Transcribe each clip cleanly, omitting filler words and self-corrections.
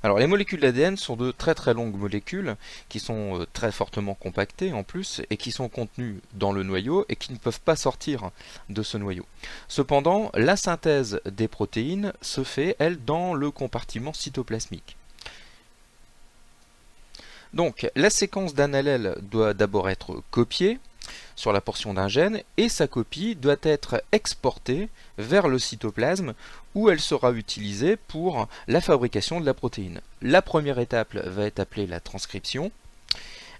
Alors les molécules d'ADN sont de très très longues molécules qui sont très fortement compactées en plus et qui sont contenues dans le noyau et qui ne peuvent pas sortir de ce noyau. Cependant, la synthèse des protéines se fait, elle, dans le compartiment cytoplasmique. Donc la séquence d'un allèle doit d'abord être copiée sur la portion d'un gène et sa copie doit être exportée vers le cytoplasme où elle sera utilisée pour la fabrication de la protéine. La première étape va être appelée la transcription,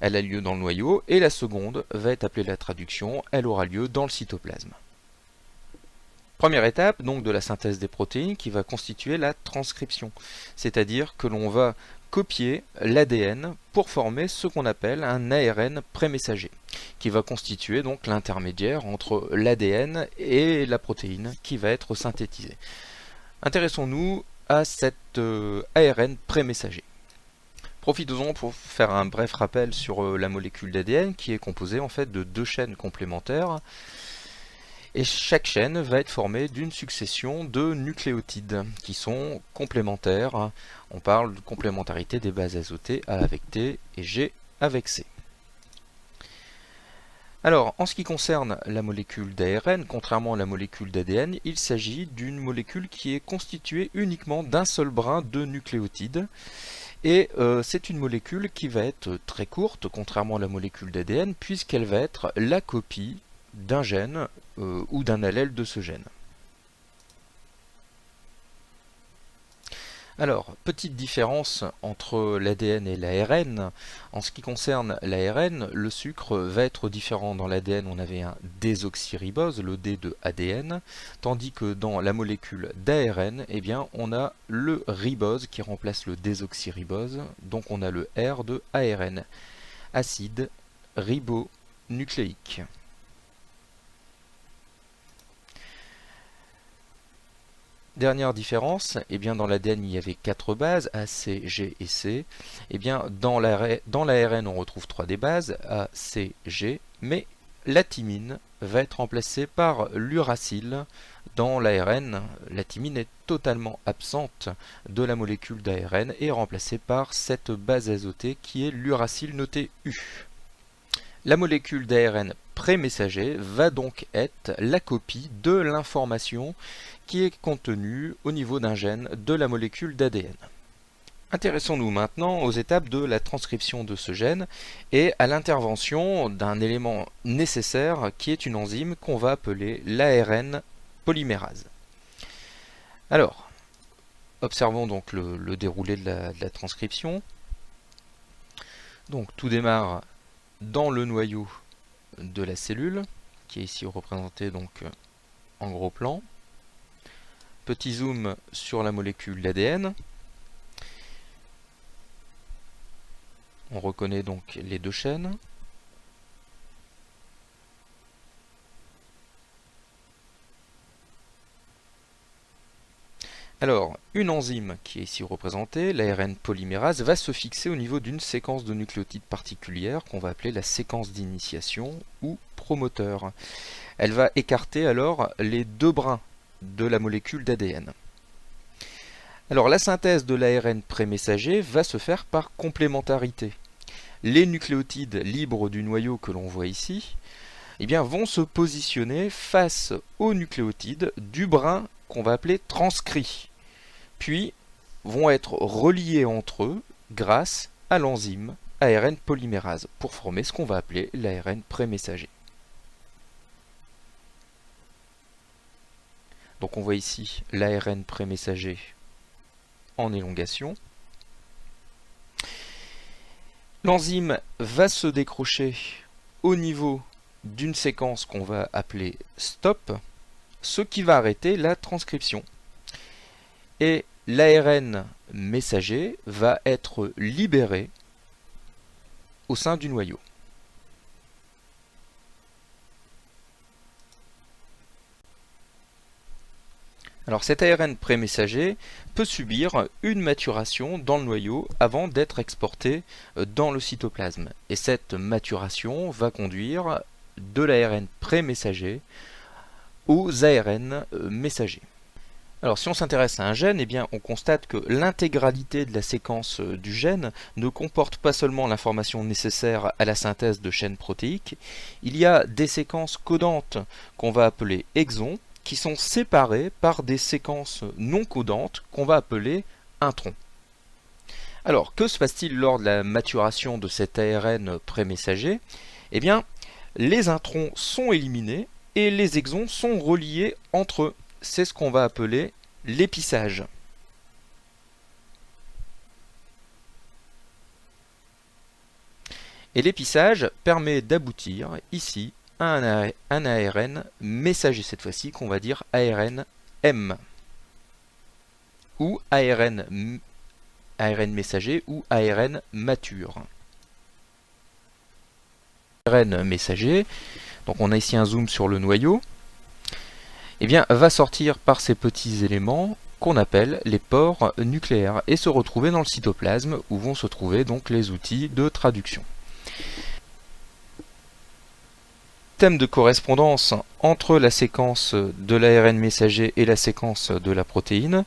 elle a lieu dans le noyau, et la seconde va être appelée la traduction, elle aura lieu dans le cytoplasme. Première étape donc de la synthèse des protéines qui va constituer la transcription, c'est-à-dire que l'on va copier l'ADN pour former ce qu'on appelle un ARN prémessager, qui va constituer donc l'intermédiaire entre l'ADN et la protéine qui va être synthétisée. Intéressons-nous à cet ARN prémessager. Profitons-en pour faire un bref rappel sur la molécule d'ADN qui est composée en fait de deux chaînes complémentaires. Et chaque chaîne va être formée d'une succession de nucléotides qui sont complémentaires. On parle de complémentarité des bases azotées A avec T et G avec C. Alors, en ce qui concerne la molécule d'ARN, contrairement à la molécule d'ADN, il s'agit d'une molécule qui est constituée uniquement d'un seul brin de nucléotides. Et c'est une molécule qui va être très courte, contrairement à la molécule d'ADN, puisqu'elle va être la copie d'un gène ou d'un allèle de ce gène. Alors, petite différence entre l'ADN et l'ARN. En ce qui concerne l'ARN, le sucre va être différent. Dans l'ADN, on avait un désoxyribose, le D de ADN, tandis que dans la molécule d'ARN, eh bien, on a le ribose qui remplace le désoxyribose, donc on a le R de ARN, acide ribonucléique. Dernière différence, eh bien dans l'ADN il y avait 4 bases, A, C, G et C. Eh bien dans l'ARN on retrouve 3 des bases, A, C, G, mais la thymine va être remplacée par l'uracile. Dans l'ARN, la thymine est totalement absente de la molécule d'ARN et est remplacée par cette base azotée qui est l'uracile noté U. La molécule d'ARN prémessager va donc être la copie de l'information qui est contenue au niveau d'un gène de la molécule d'ADN. Intéressons-nous maintenant aux étapes de la transcription de ce gène et à l'intervention d'un élément nécessaire qui est une enzyme qu'on va appeler l'ARN polymérase. Alors, observons donc le déroulé de la transcription. Donc tout démarre dans le noyau de la cellule, qui est ici représenté donc en gros plan. Petit zoom sur la molécule d'ADN. On reconnaît donc les deux chaînes. Alors, une enzyme qui est ici représentée, l'ARN polymérase, va se fixer au niveau d'une séquence de nucléotides particulière qu'on va appeler la séquence d'initiation ou promoteur. Elle va écarter alors les deux brins de la molécule d'ADN. Alors la synthèse de l'ARN prémessager va se faire par complémentarité. Les nucléotides libres du noyau que l'on voit ici eh bien, vont se positionner face aux nucléotides du brin qu'on va appeler transcrit, puis vont être reliés entre eux grâce à l'enzyme ARN polymérase pour former ce qu'on va appeler l'ARN prémessager. Donc on voit ici l'ARN prémessager en élongation. L'enzyme va se décrocher au niveau d'une séquence qu'on va appeler stop, ce qui va arrêter la transcription. Et l'ARN messager va être libéré au sein du noyau. Alors cet ARN prémessager peut subir une maturation dans le noyau avant d'être exporté dans le cytoplasme. Et cette maturation va conduire de l'ARN prémessager aux ARN messagers. Alors si on s'intéresse à un gène, eh bien, on constate que l'intégralité de la séquence du gène ne comporte pas seulement l'information nécessaire à la synthèse de chaînes protéiques, il y a des séquences codantes qu'on va appeler exons, qui sont séparées par des séquences non codantes qu'on va appeler introns. Alors, que se passe-t-il lors de la maturation de cet ARN pré-messager? Eh bien, les introns sont éliminés et les exons sont reliés entre eux. C'est ce qu'on va appeler l'épissage. Et l'épissage permet d'aboutir ici à un ARN messager, cette fois-ci qu'on va dire ARN M, ou ARN messager ou ARN mature. ARN messager, donc on a ici un zoom sur le noyau, eh bien, va sortir par ces petits éléments qu'on appelle les pores nucléaires et se retrouver dans le cytoplasme où vont se trouver donc les outils de traduction. Thème de correspondance entre la séquence de l'ARN messager et la séquence de la protéine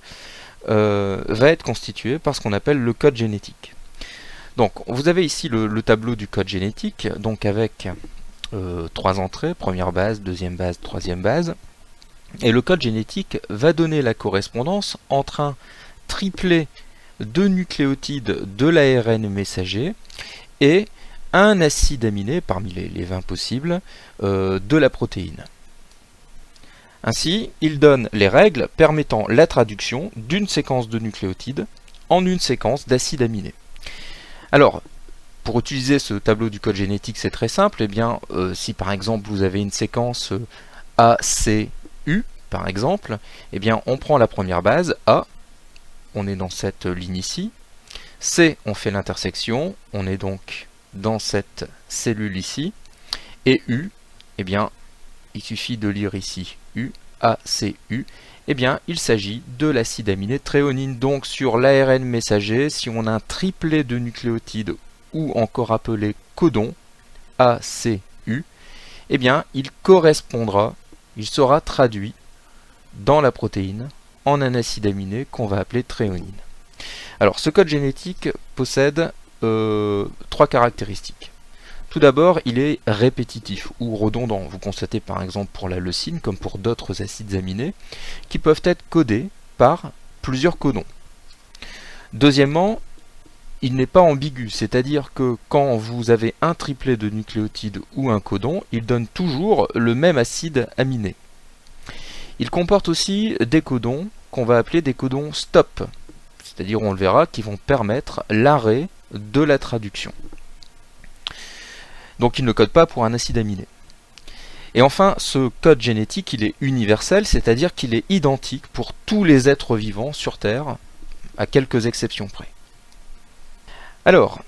va être constitué par ce qu'on appelle le code génétique. Donc vous avez ici le tableau du code génétique, donc avec 3 entrées, première base, deuxième base, troisième base. Et le code génétique va donner la correspondance entre un triplet de nucléotides de l'ARN messager et un acide aminé, parmi les 20 possibles, de la protéine. Ainsi, il donne les règles permettant la traduction d'une séquence de nucléotides en une séquence d'acides aminés. Alors, pour utiliser ce tableau du code génétique, c'est très simple. Eh bien, si par exemple vous avez une séquence ACU, par exemple, eh bien, on prend la première base, A, on est dans cette ligne ici. C, on fait l'intersection, on est donc dans cette cellule ici. Et U, eh bien, il suffit de lire ici U, A, C, U. Eh bien, il s'agit de l'acide aminé thréonine. Donc, sur l'ARN messager, si on a un triplet de nucléotides ou encore appelé codon, A, C, U, eh bien, il correspondra, il sera traduit dans la protéine en un acide aminé qu'on va appeler thréonine. Alors, ce code génétique possède 3 caractéristiques. Tout d'abord, il est répétitif ou redondant. Vous constatez par exemple pour la leucine, comme pour d'autres acides aminés, qui peuvent être codés par plusieurs codons. Deuxièmement, il n'est pas ambigu, c'est-à-dire que quand vous avez un triplet de nucléotides ou un codon, il donne toujours le même acide aminé. Il comporte aussi des codons qu'on va appeler des codons stop, c'est-à-dire on le verra, qui vont permettre l'arrêt de la traduction. Donc il ne code pas pour un acide aminé. Et enfin, ce code génétique, il est universel, c'est-à-dire qu'il est identique pour tous les êtres vivants sur Terre, à quelques exceptions près. Alors,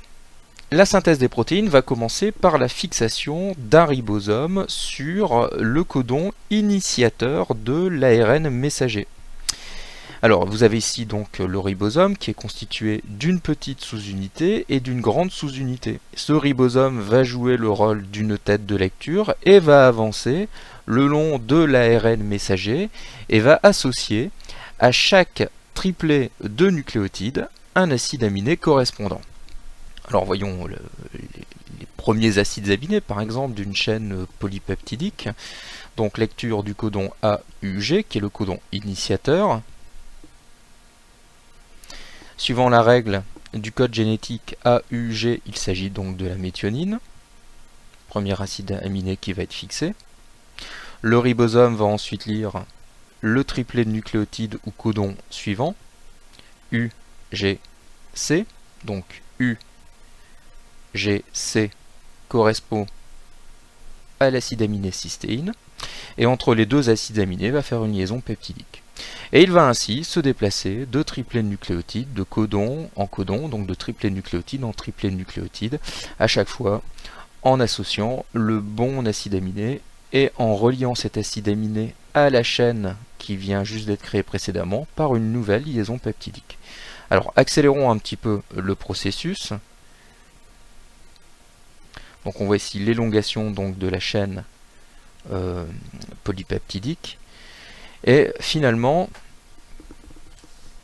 la synthèse des protéines va commencer par la fixation d'un ribosome sur le codon initiateur de l'ARN messager. Alors, vous avez ici donc le ribosome qui est constitué d'une petite sous-unité et d'une grande sous-unité. Ce ribosome va jouer le rôle d'une tête de lecture et va avancer le long de l'ARN messager et va associer à chaque triplet de nucléotides un acide aminé correspondant. Alors voyons les premiers acides aminés, par exemple, d'une chaîne polypeptidique. Donc lecture du codon AUG, qui est le codon initiateur. Suivant la règle du code génétique AUG, il s'agit donc de la méthionine, premier acide aminé qui va être fixé. Le ribosome va ensuite lire le triplet de nucléotides ou codon suivant, UGC, donc UGC correspond à l'acide aminé cystéine, et entre les deux acides aminés va faire une liaison peptidique. Et il va ainsi se déplacer de triplet de nucléotides, de codon en codon, donc de triplet de nucléotides en triplet de nucléotides, à chaque fois en associant le bon acide aminé et en reliant cet acide aminé à la chaîne qui vient juste d'être créée précédemment par une nouvelle liaison peptidique. Alors accélérons un petit peu le processus. Donc on voit ici l'élongation de la chaîne polypeptidique. Et finalement,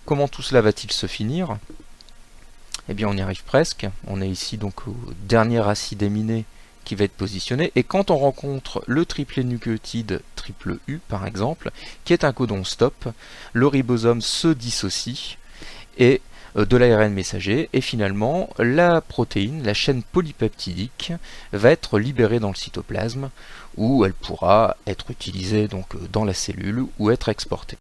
Comment tout cela va-t-il se finir? Eh bien, on y arrive presque. On est ici donc au dernier acide aminé qui va être positionné. Et quand on rencontre le triplet nucléotide triple U, par exemple, qui est un codon stop, le ribosome se dissocie et de l'ARN messager, et finalement la protéine, la chaîne polypeptidique, va être libérée dans le cytoplasme, où elle pourra être utilisée donc dans la cellule ou être exportée.